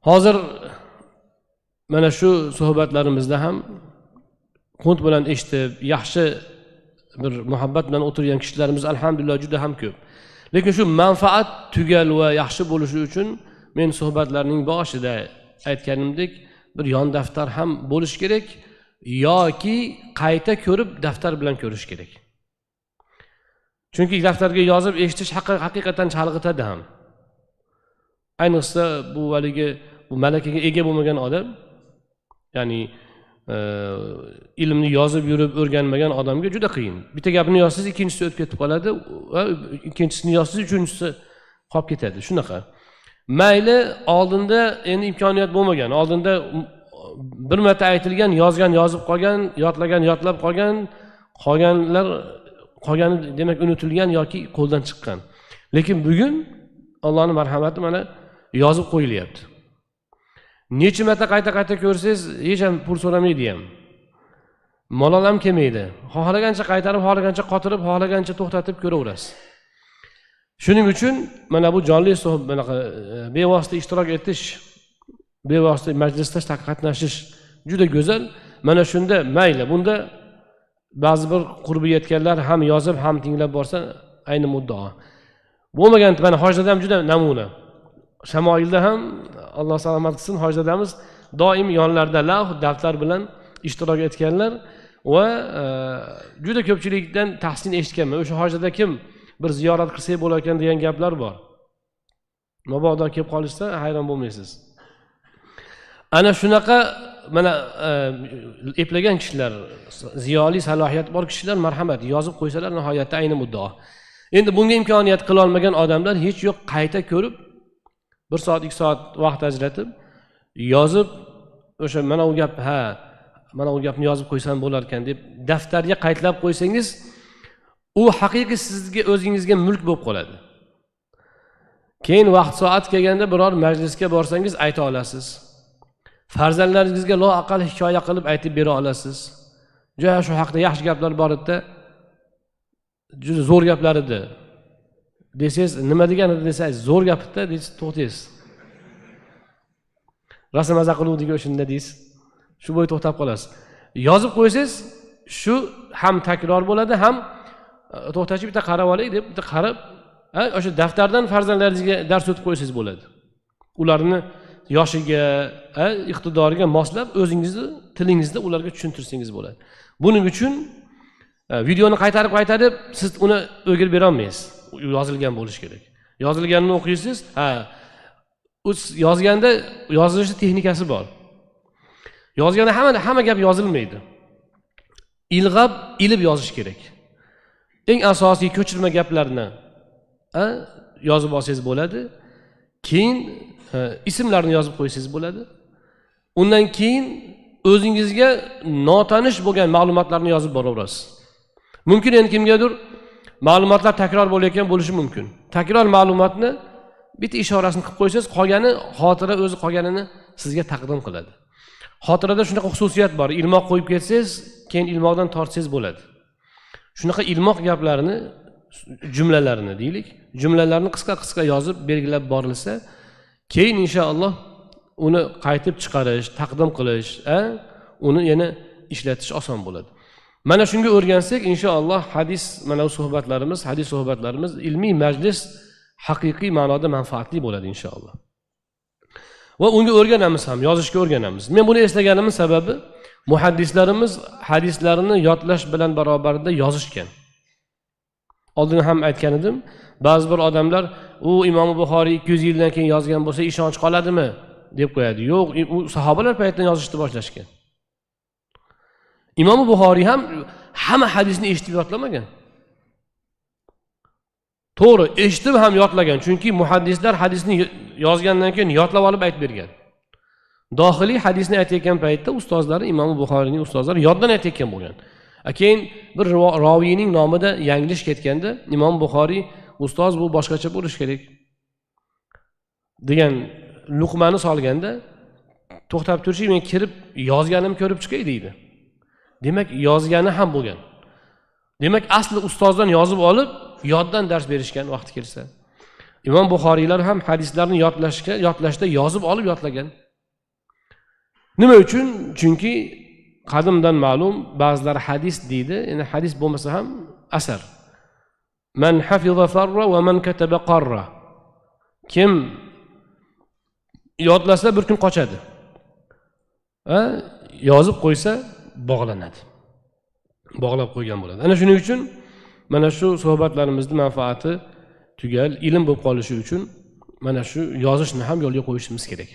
Hozir mana shu suhbatlarimizda ham qunt bilan eshitib, yaxshi bir muhabbat bilan o'tirgan kishilarimiz alhamdulillah juda ham ko'p. Lekin shu manfaat tugal va yaxshi bo'lishi uchun men suhbatlarning boshida aytganimdek bir yon daftar ham bo'lish kerak yoki qayta ko'rib daftar bilan ko'rish kerak. Chunki daftarga yozib eshitish haqiqatan chalg'itadi ham. Ayniqsa bu malakaga ega bo'lmagan odam, ya'ni ilmni yozib yurib o'rganmagan odamga juda qiyin. Bitta gapni yozsangiz ikkinchisi o'tib ketib qoladi va ikkinchisini yozsangiz uchinchisi qolib ketadi. Shunaqa. Mayli oldinda endi imkoniyat bo'lmagan, oldinda bir marta aytilgan, yozib qolgan, yodlagan yodlab qolgan, qolgani demak unutilgan yoki qo'ldan chiqqan. Lekin bugun Allohning marhamati mana yozib qo'yilyapti. Necha marta qayta ko'rsangiz hech ham pul so'ramaydi ham. Malol ham kelmaydi. Xohlagancha qaytarib, xohlagancha qotirib, xohlagancha to'xtatib ko'raverasiz. Shuning uchun mana bu jonli suhbat, bevosita ishtirok etish, bevosita majlisda qatnashish juda go'zal. Mana shunda mayli, bunda ba'zi bir qurbi yetganlar ham yozib, ham tinglab borsa ayni muddao. Bo'lmagan mana hojda ham juda namuna. Shamoilda ham Alloh salomat qilsin, hojdadamiz doim yonlarida lavh, daftar bilan ishtirok etganlar va juda ko'pchilikdan tahsin eshitganman. O'sha hojdada kim bir ziyorat qilsak bo'larkan degan gaplar bor. Mabodo kelib qolishsa hayron bo'lmaysiz. Ana shunaqa mana eplagan kishilar, ziyoli salohiyat bor kishilar marhamat yozib qo'ysalar nihoyatda ayni muddao. Endi bunga imkoniyat qila olmagan odamlar hech yo'q qayta ko'rib 1 soat 2 soat vaqt ajratib yozib o'sha mana u gapni yozib qo'ysam bo'lar ekan deb daftarga qaytlab qo'ysangiz u haqiqiy sizga o'zingizga mulk bo'lib qoladi. Keyin vaqt soat kelganda biror majlisga borsangiz ayta olasiz. Farzandlaringizga loaqal hikoya qilib aytib bera olasiz. Juda shu haqda yaxshi gaplar bor edi. Juda zo'r gaplar edi. Desangiz, nima degan edi desangiz, zo'r gapda deysiz, to'xtaysiz. Rosa maza qiluvdik o'shunda deysiz. Shu bo'yi to'xtab qolasiz. Yozib qo'ysangiz, shu ham takror bo'ladi, ham to'xtashib bitta qarab olay deb bitta qarab, o'sha daftardan farzandlaringizga dars o'tib qo'ysangiz bo'ladi. Ularni yoshiga, iqtidoriga moslab o'zingizni tilingizda ularga tushuntirsangiz bo'ladi. Buning uchun videoni qaytarib siz uni o'girib bera olmaysiz. Yozilgan bo'lishi kerak. Yozilganini o'qiysiz, yozganda yozilish texnikasi bor. Yozganda hamma gap yozilmaydi. Ilg'ab, ilib yozish kerak. Eng asosiy ko'chirma gaplarni yozib olsangiz bo'ladi. Keyin ismlarni yozib qo'ysangiz bo'ladi. Undan keyin o'zingizga notanish bo'lgan ma'lumotlarni yozib boraverasiz. Mumkin endi kimgadir ma'lumotlar takror bo'layotgan bo'lishi mumkin. Takror ma'lumotni bitta ishorasini qilib qo'ysangiz, qolgani xotira o'zi qolganini sizga taqdim qiladi. Xotirada shunaqa xususiyat bor. Ilmoq qo'yib ketsangiz, keyin ilmoqdan tortsangiz bo'ladi. Shunaqa ilmoq gaplarini, jumlalarini deylik, jumlalarni qisqa yozib belgilab borilsa, keyin inshaalloh uni qaytib chiqarish, taqdim qilish, uni yana ishlatish oson bo'ladi. Mana shunga o'rgansak, inshaalloh hadis suhbatlarimiz, ilmiy majlis haqiqiy ma'noda manfaatli bo'ladi inshaalloh. Va unga o'rganamiz ham, yozishga o'rganamiz. Men buni eslaganim sababi muhaddislarimiz hadislarini yodlash bilan barobarida yozishgan. Oldin ham aytgan edim, ba'zi bir odamlar u Imom Buxoriy 200 yildan keyin yozgan bo'lsa ishonch qoladimi deb qo'yadi. Yo'q, u sahobalar paytidan yozishni boshlashgan. Imom Buxoriy ham hamma hadisni eshitib yodlamagan. To'g'ri, eshitib ham yodlagan, chunki muhaddislar hadisni yozgandan keyin yodlab olib aytib bergan. Dohiliy hadisni aytayotgan paytda ustozlari, Imom Buxoriyning ustozlari yoddan aytayotgan bo'lgan. Keyin bir roviyning nomida yanglish ketganda Imom Buxoriy ustoz bu boshqacha bo'lish kerak degan luqmani solganda to'xtab turishib, men kirib yozganim ko'rib chiqay deydi. Demak, yozgani ham bo'lgan. Demak, asli ustozdan yozib olib, yoddan dars berishgan vaqti kelsa. Imom Buxoriylar ham hadislarni yodlashda yozib olib yodlagan. Nima uchun? Chunki qadimdan ma'lum, ba'zilar hadis deydi, endi hadis bo'lmasa ham asar. Man hafiza farra va man kataba qarra. Kim yodlasa bir kun qochadi. Yozib qo'ysa bog'lanadi. Bog'lab qo'ygan bo'ladi. Ana shuning uchun mana shu suhbatlarimizning manfaati tugal, ilm bo'lib qolishi uchun mana shu yozishni ham yo'lga qo'yishimiz kerak.